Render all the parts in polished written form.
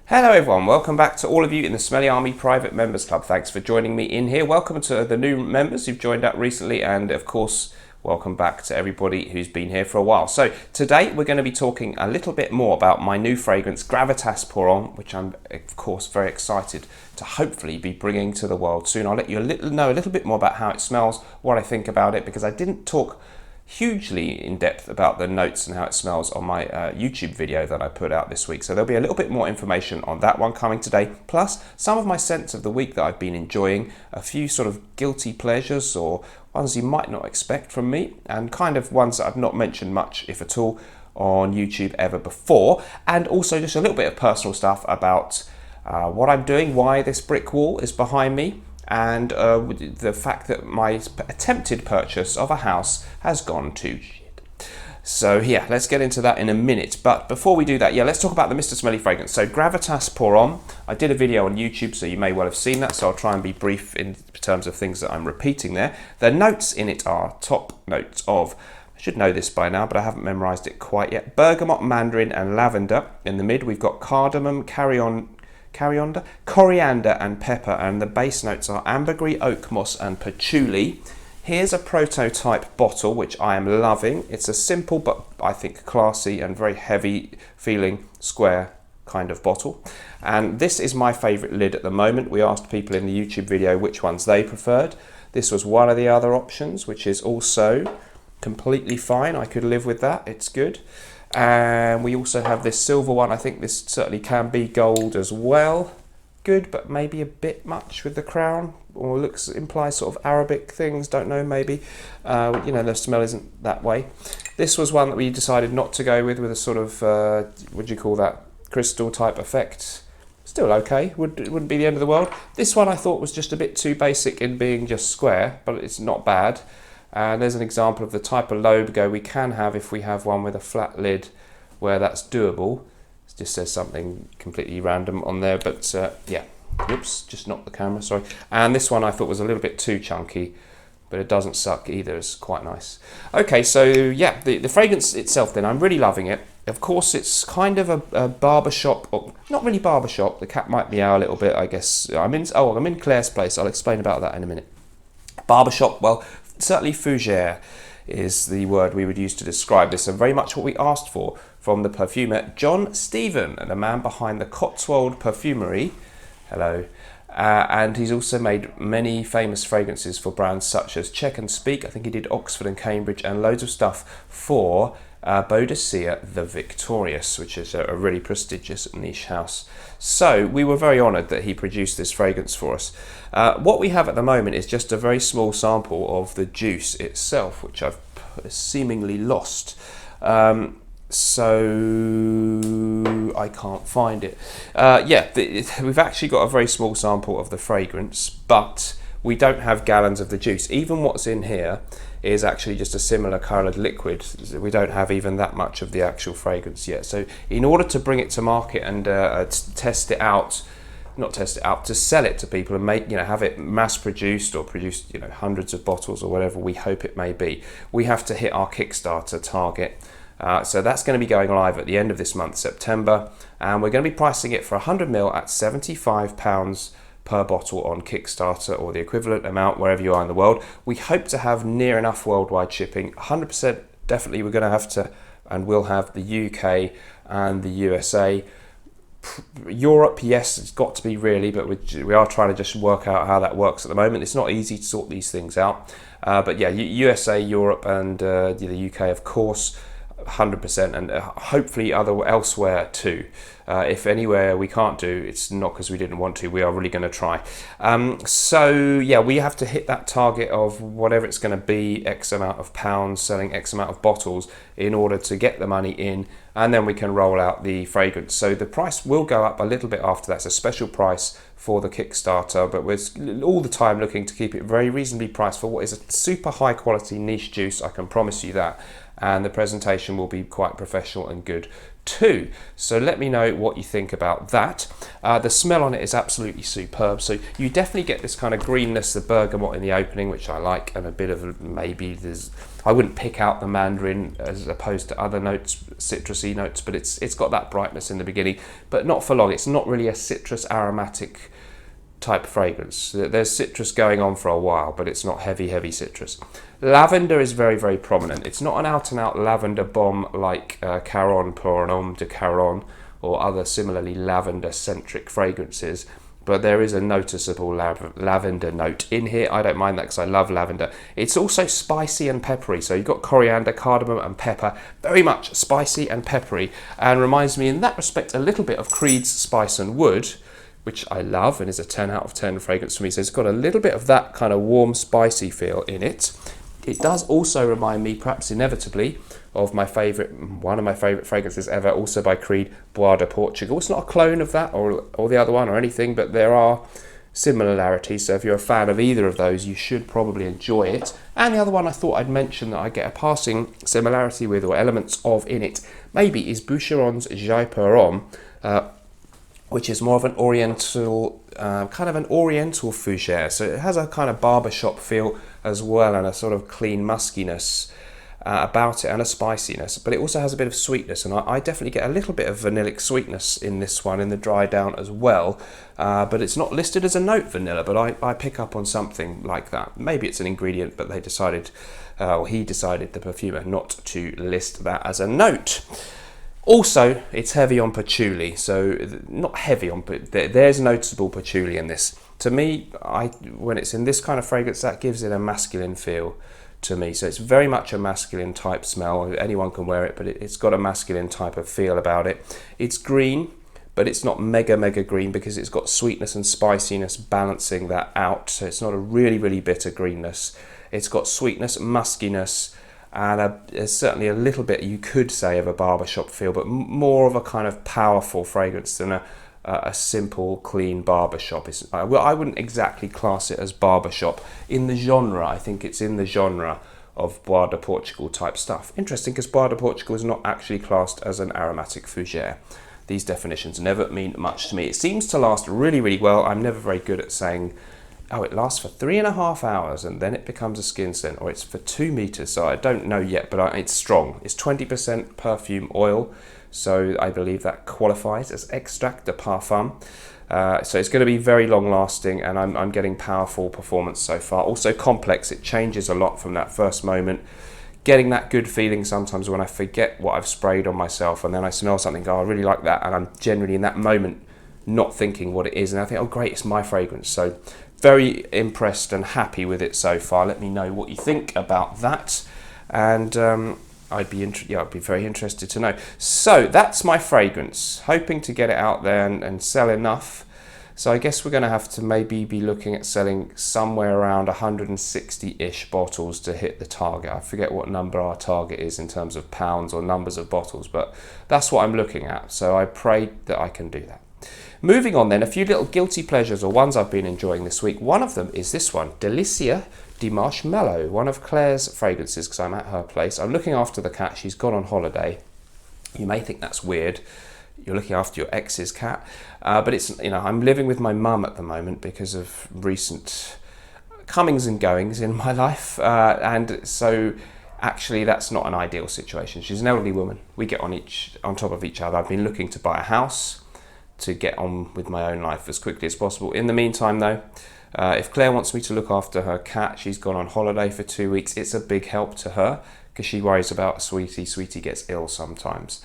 Hello everyone, welcome back to all of you in the Smelly Army Private Members Club. Thanks for joining me in here. Welcome to the new members who've joined up recently, and of course, welcome back to everybody who's been here for a while. So today we're going to be talking a little bit more about my new fragrance, Gravitas Pour On, which I'm of course very excited to hopefully be bringing to the world soon. I'll let you know a little bit more about how it smells, what I think about it, because I didn't talk hugely in depth about the notes and how it smells on my YouTube video that I put out this week. So there'll be a little bit more information on that one coming today, plus some of my scents of the week that I've been enjoying, a few sort of guilty pleasures or ones you might not expect from me, and kind of ones that I've not mentioned much, if at all, on YouTube ever before, and also just a little bit of personal stuff about what I'm doing, why this brick wall is behind me, and the fact that my attempted purchase of a house has gone to shit. So yeah, let's get into that in a minute. But before we do that, let's talk about the Mr. Smelly fragrance. So Gravitas Pour On, I did a video on YouTube, so you may well have seen that, so I'll try and be brief in terms of things that I'm repeating there. The notes in it are top notes of, I should know this by now, but I haven't memorized it quite yet, bergamot, mandarin and lavender. In the mid, we've got cardamom, coriander and pepper, and the base notes are ambergris, oak moss and patchouli. Here's a prototype bottle which I am loving. It's a simple but I think classy and very heavy feeling square kind of bottle, and this is my favorite lid at the moment. We asked people in the YouTube video which ones they preferred. This was one of the other options, which is also completely fine. I could live with that, it's good. And we also have this silver one. I think this certainly can be gold as well. Good, but maybe a bit much with the crown, or implies sort of Arabic things, don't know, maybe. The smell isn't that way. This was one that we decided not to go with a sort of, what do you call that, crystal type effect. Still okay, it wouldn't be the end of the world. This one I thought was just a bit too basic in being just square, but it's not bad. And there's an example of the type of logo we can have if we have one with a flat lid where that's doable. It just says something completely random on there, but yeah, whoops, just knocked the camera, sorry. And this one I thought was a little bit too chunky, but it doesn't suck either, it's quite nice. Okay, so yeah, the fragrance itself then, I'm really loving it. Of course, it's kind of a barbershop, or not really barbershop, the cat might meow a little bit, I guess. I'm in Claire's place, I'll explain about that in a minute. Barbershop, well, certainly fougere is the word we would use to describe this, and very much what we asked for from the perfumer John Stephen, the man behind the Cotswold Perfumery. Hello. And he's also made many famous fragrances for brands such as Check and Speak. I think he did Oxford and Cambridge, and loads of stuff for Boadicea the Victorious, which is a really prestigious niche house. So we were very honoured that he produced this fragrance for us. What we have at the moment is just a very small sample of the juice itself, which I've seemingly lost. So I can't find it. We've actually got a very small sample of the fragrance, but we don't have gallons of the juice. Even what's in here is actually just a similar coloured liquid. We don't have even that much of the actual fragrance yet. So in order to bring it to market and to sell it to people and have it mass produced or produced, hundreds of bottles or whatever we hope it may be, we have to hit our Kickstarter target. So that's going to be going live at the end of this month, September, and we're going to be pricing it for 100ml at £75 per bottle on Kickstarter, or the equivalent amount wherever you are in the world. We hope to have near enough worldwide shipping. 100% definitely we're going to have to, and we'll have the UK and the USA. Europe, yes, it's got to be really, but we are trying to just work out how that works at the moment. It's not easy to sort these things out. But yeah, USA, Europe and the UK, of course, 100%, and hopefully elsewhere too. If anywhere we can't do, it's not because we didn't want to, we are really going to try. So yeah, we have to hit that target of whatever it's going to be, X amount of pounds, selling X amount of bottles in order to get the money in, and then we can roll out the fragrance. So the price will go up a little bit after that. It's a special price for the Kickstarter, but we're all the time looking to keep it very reasonably priced for what is a super high quality niche juice, I can promise you that. And the presentation will be quite professional and good too. So let me know what you think about that. The smell on it is absolutely superb. So you definitely get this kind of greenness, the bergamot in the opening, which I like, and a bit of I wouldn't pick out the mandarin as opposed to other notes, citrusy notes, but it's got that brightness in the beginning, but not for long. It's not really a citrus aromatic type fragrance. There's citrus going on for a while, but it's not heavy citrus. Lavender is very prominent. It's not an out and out lavender bomb like Caron pour un homme de Caron or other similarly lavender centric fragrances, but there is a noticeable lavender note in here. I don't mind that because I love lavender. It's also spicy and peppery, so you've got coriander, cardamom and pepper, very much spicy and peppery, and reminds me in that respect a little bit of Creed's Spice and Wood, which I love and is a 10 out of 10 fragrance for me. So it's got a little bit of that kind of warm, spicy feel in it. It does also remind me, perhaps inevitably, of one of my favourite fragrances ever, also by Creed, Bois de Portugal. It's not a clone of that or the other one or anything, but there are similarities. So if you're a fan of either of those, you should probably enjoy it. And the other one I thought I'd mention that I get a passing similarity with, or elements of in it, maybe is Boucheron's Jaiperon, which is more of an oriental, kind of an oriental fougere. So it has a kind of barbershop feel as well, and a sort of clean muskiness about it, and a spiciness, but it also has a bit of sweetness, and I definitely get a little bit of vanillic sweetness in this one, in the dry down as well, but it's not listed as a note vanilla, but I pick up on something like that. Maybe it's an ingredient, but they decided, or he decided, the perfumer, not to list that as a note. Also, it's heavy on patchouli, so not heavy on, but there's noticeable patchouli in this. To me, when it's in this kind of fragrance, that gives it a masculine feel to me. So it's very much a masculine type smell. Anyone can wear it, but it's got a masculine type of feel about it. It's green, but it's not mega green, because it's got sweetness and spiciness balancing that out. So it's not a really bitter greenness. It's got sweetness, muskiness, and there's certainly a little bit, you could say, of a barbershop feel, but more of a kind of powerful fragrance than a simple, clean barbershop. I wouldn't exactly class it as barbershop. In the genre, I think it's in the genre of Bois de Portugal type stuff. Interesting, because Bois de Portugal is not actually classed as an aromatic fougere. These definitions never mean much to me. It seems to last really well. I'm never very good at saying, oh, it lasts for 3.5 hours and then it becomes a skin scent, or it's for 2 meters. So I don't know yet, but it's strong. It's 20% perfume oil, so I believe that qualifies as extract de parfum. So it's going to be very long lasting, and I'm getting powerful performance so far. Also complex, it changes a lot from that first moment. Getting that good feeling sometimes when I forget what I've sprayed on myself, and then I smell something, go, I really like that, and I'm generally in that moment not thinking what it is, and I think, oh great, it's my fragrance. So very impressed and happy with it so far. Let me know what you think about that, and I'd be very interested to know. So that's my fragrance, hoping to get it out there and sell enough. So I guess we're going to have to maybe be looking at selling somewhere around 160-ish bottles to hit the target. I forget what number our target is in terms of pounds or numbers of bottles, but that's what I'm looking at. So I pray that I can do that. Moving on then, a few little guilty pleasures, or ones I've been enjoying this week. One of them is this one, Delicia de Marshmallow, one of Claire's fragrances, because I'm at her place. I'm looking after the cat. She's gone on holiday. You may think that's weird. You're looking after your ex's cat. But it's, I'm living with my mum at the moment because of recent comings and goings in my life. And so actually that's not an ideal situation. She's an elderly woman. We get on top of each other. I've been looking to buy a house to get on with my own life as quickly as possible. In the meantime though, if Claire wants me to look after her cat, she's gone on holiday for 2 weeks. It's a big help to her because she worries about Sweetie. Sweetie gets ill sometimes.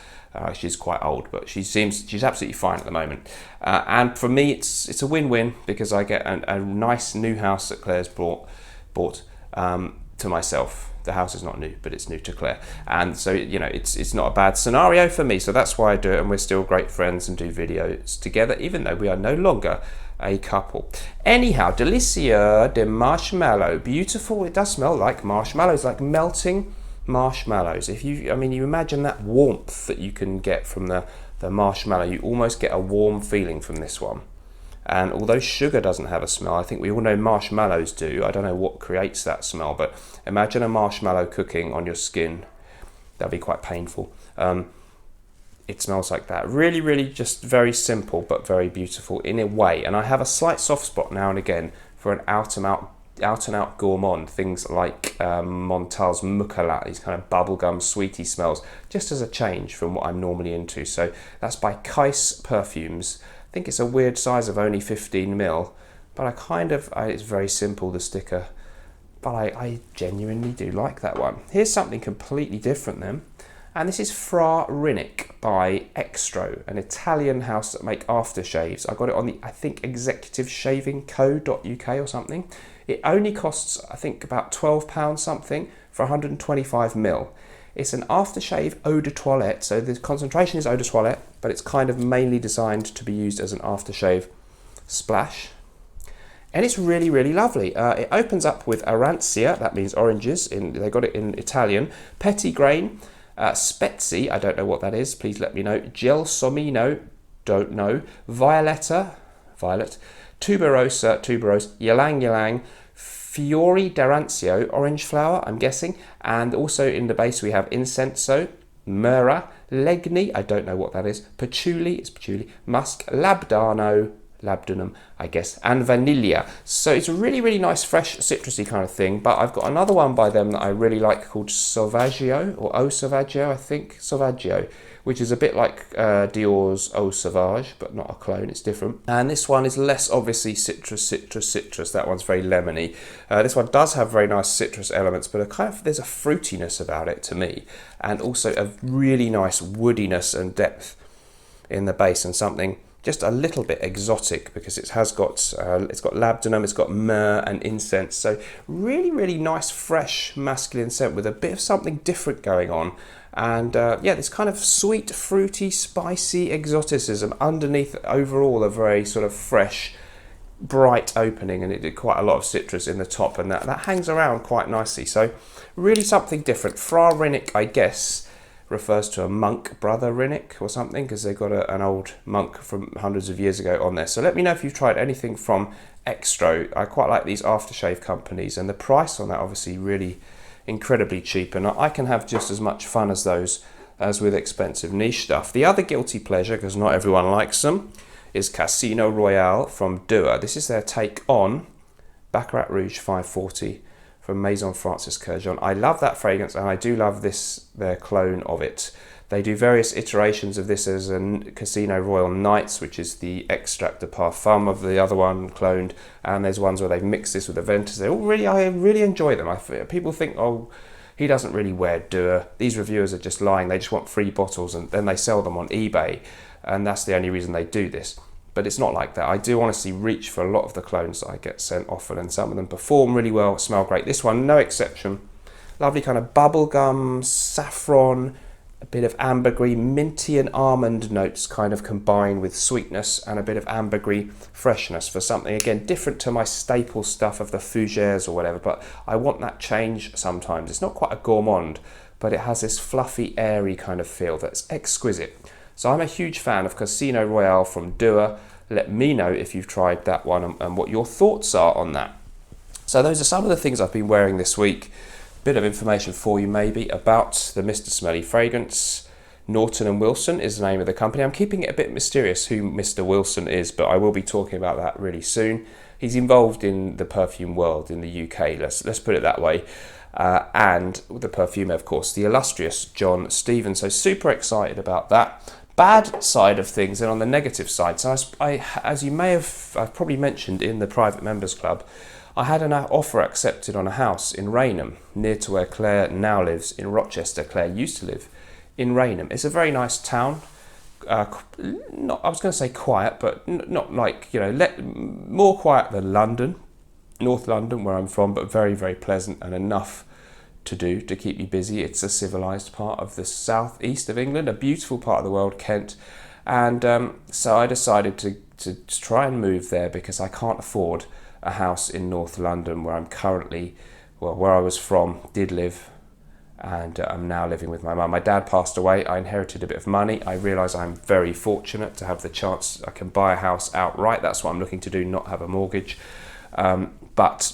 She's quite old, but she's absolutely fine at the moment. And for me, it's a win-win because I get a nice new house that Claire's bought to myself. The house is not new, but it's new to Claire. And so, it's not a bad scenario for me. So that's why I do it. And we're still great friends and do videos together, even though we are no longer a couple. Anyhow, Delicia de Marshmallow. Beautiful. It does smell like marshmallows, like melting marshmallows. You imagine that warmth that you can get from the marshmallow. You almost get a warm feeling from this one. And although sugar doesn't have a smell, I think we all know marshmallows do. I don't know what creates that smell, but imagine a marshmallow cooking on your skin. That'd be quite painful. it smells like that. Really, really just very simple but very beautiful in a way. And I have a slight soft spot now and again for an out and out gourmand, things like Montal's Mucalat, these kind of bubblegum sweetie smells, just as a change from what I'm normally into. So that's by Kais Perfumes. I think it's a weird size of only 15ml, but it's very simple, the sticker, but I genuinely do like that one. Here's something completely different then. And this is Fra Rinnic by Extro, an Italian house that make aftershaves. I got it on the, I think, executiveshavingco.uk or something. It only costs, I think, about £12 something for 125ml. It's an aftershave eau de toilette, so the concentration is eau de toilette, but it's kind of mainly designed to be used as an aftershave splash. And it's really, really lovely. It opens up with arancia, that means oranges, they got it in Italian, petitgrain, Spezi, I don't know what that is, please let me know. Gelsomino, don't know. Violetta, violet. Tuberose, ylang ylang. Fiori d'Arancio, orange flower, I'm guessing. And also in the base we have incenso, myrrha, legni, I don't know what that is. Patchouli, it's patchouli. Musk, labdanum, I guess, and vanilla. So it's a really, really nice, fresh, citrusy kind of thing. But I've got another one by them that I really like called Sauvaggio, or Eau Sauvaggio, I think, Sauvaggio, which is a bit like Dior's Eau Sauvage, but not a clone, it's different. And this one is less obviously citrus. That one's very lemony. This one does have very nice citrus elements, but there's a fruitiness about it to me, and also a really nice woodiness and depth in the base, and something just a little bit exotic because it's got labdanum, it's got myrrh and incense. So really, really nice, fresh, masculine scent with a bit of something different going on. And this kind of sweet, fruity, spicy exoticism underneath overall a very sort of fresh, bright opening, and it did quite a lot of citrus in the top, and that hangs around quite nicely. So really something different. Fra Rinnic, I guess, refers to a monk, Brother Rinnic or something, because they've got an old monk from hundreds of years ago on there. So let me know if you've tried anything from Extro. I quite like these aftershave companies, and the price on that obviously really incredibly cheap, and I can have just as much fun as those as with expensive niche stuff. The other guilty pleasure, because not everyone likes them, is Casino Royale from Dua. This is their take on Baccarat Rouge 540 from Maison Francis Kurkdjian. I love that fragrance, and I do love their clone of it. They do various iterations of this as a Casino Royal Nights, which is the extract de parfum of the other one cloned, and there's ones where they've mixed this with the Ventus. I really enjoy them. People think, oh, he doesn't really wear Dua. These reviewers are just lying. They just want free bottles, and then they sell them on eBay, and that's the only reason they do this. But it's not like that. I do honestly reach for a lot of the clones that I get sent often, and some of them perform really well, smell great. This one, no exception. Lovely kind of bubblegum, saffron, a bit of ambergris, minty and almond notes kind of combine with sweetness and a bit of ambergris freshness for something, again, different to my staple stuff of the fougères or whatever, but I want that change sometimes. It's not quite a gourmand, but it has this fluffy, airy kind of feel that's exquisite. So I'm a huge fan of Casino Royale from Dua. Let me know if you've tried that one and what your thoughts are on that. So those are some of the things I've been wearing this week. Bit of information for you maybe about the Mr. Smelly fragrance. Norton & Wilson is the name of the company. I'm keeping it a bit mysterious who Mr. Wilson is, but I will be talking about that really soon. He's involved in the perfume world in the UK, let's put it that way. And the perfumer, of course, the illustrious John Stevens. So super excited about that. Bad side of things, and on the negative side, so as you may have, I've probably mentioned in the private members club, I had an offer accepted on a house in Rainham, near to where Claire now lives in Rochester. Claire used to live in Rainham. It's a very nice town. I was going to say quiet, but not like, more quiet than London, North London, where I'm from, but very, very pleasant and enough to do to keep you busy. It's a civilized part of the southeast of England, a beautiful part of the world, Kent, and so I decided to try and move there because I can't afford a house in North London where I'm currently, where I was from, did live, and I'm now living with my mum. My dad passed away. I inherited a bit of money. I realise I'm very fortunate to have the chance. I can buy a house outright. That's what I'm looking to do, not have a mortgage, but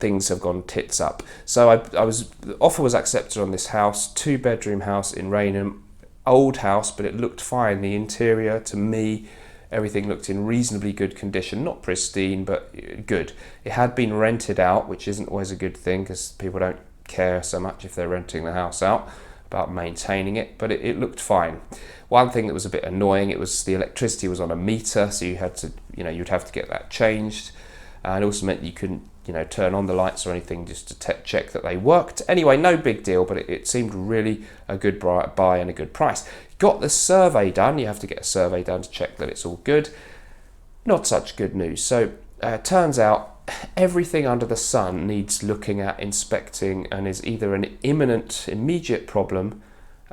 things have gone tits up. So the offer was accepted on this house, 2-bedroom house in Rainham. old house, but it looked fine. The interior, to me, everything looked in reasonably good condition, not pristine, but good. It had been rented out, which isn't always a good thing because people don't care so much if they're renting the house out about maintaining it, but it looked fine. One thing that was a bit annoying, it was the electricity was on a meter, so you had to, you'd have to get that changed. And it also meant you couldn't, turn on the lights or anything just to check that they worked. Anyway, no big deal, but it seemed really a good buy and a good price. Got the survey done. You have to get a survey done to check that it's all good. Not such good news. So turns out everything under the sun needs looking at, inspecting, and is either an imminent, immediate problem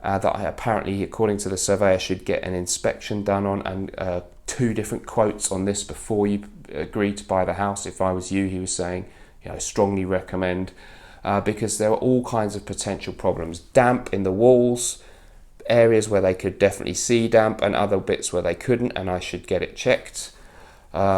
that I apparently, according to the surveyor, should get an inspection done on, and 2 different quotes on this before you agree to buy the house. If I was you, he was saying, strongly recommend, because there are all kinds of potential problems. Damp in the walls, areas where they could definitely see damp, and other bits where they couldn't, and I should get it checked.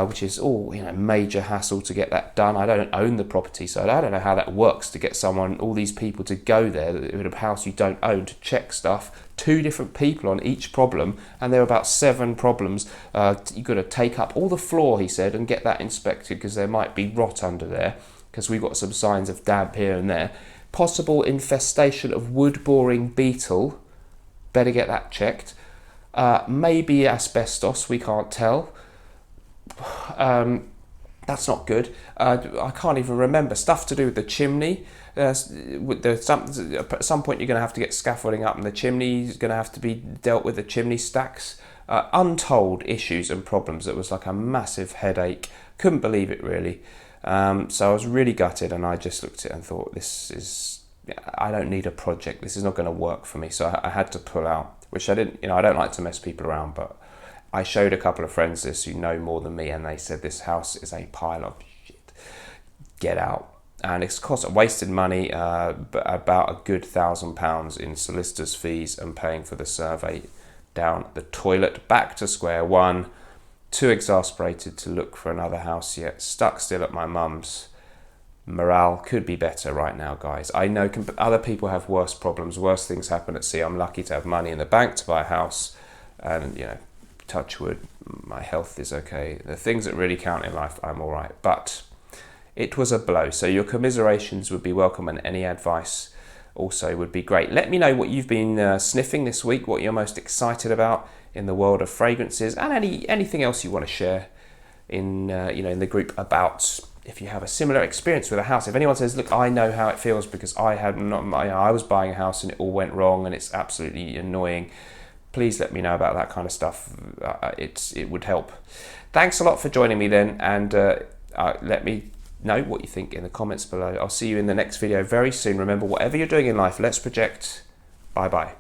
Which is all major hassle to get that done. I don't own the property, so I don't know how that works to get all these people to go there in a house you don't own to check stuff. 2 different people on each problem, and there are about 7 problems. You've got to take up all the floor, he said, and get that inspected because there might be rot under there, because we've got some signs of damp here and there. Possible infestation of wood-boring beetle, better get that checked. Maybe asbestos, we can't tell. That's not good. I can't even remember. Stuff to do with the chimney. At some point you're going to have to get scaffolding up, and the chimney is going to have to be dealt with, the chimney stacks. Untold issues and problems. It was like a massive headache. Couldn't believe it, really. So I was really gutted, and I just looked at it and thought, I don't need a project. This is not going to work for me. So I had to pull out, which I didn't. I don't like to mess people around, but I showed a couple of friends this who know more than me, and they said this house is a pile of shit. Get out. And it's wasted money, but about a good £1,000 in solicitors' fees and paying for the survey down the toilet, back to square one. Too exasperated to look for another house yet. Stuck still at my mum's. Morale could be better right now, guys. I know other people have worse problems, worse things happen at sea. I'm lucky to have money in the bank to buy a house, and touch wood, my health is okay. The things that really count in life, I'm all right. But it was a blow. So your commiserations would be welcome, and any advice also would be great. Let me know what you've been sniffing this week, what you're most excited about in the world of fragrances, and anything else you want to share in in the group about if you have a similar experience with a house. If anyone says, look, I know how it feels because I was buying a house and it all went wrong and it's absolutely annoying, please let me know about that kind of stuff. It would help. Thanks a lot for joining me then, and let me know what you think in the comments below. I'll see you in the next video very soon. Remember, whatever you're doing in life, let's project. Bye bye.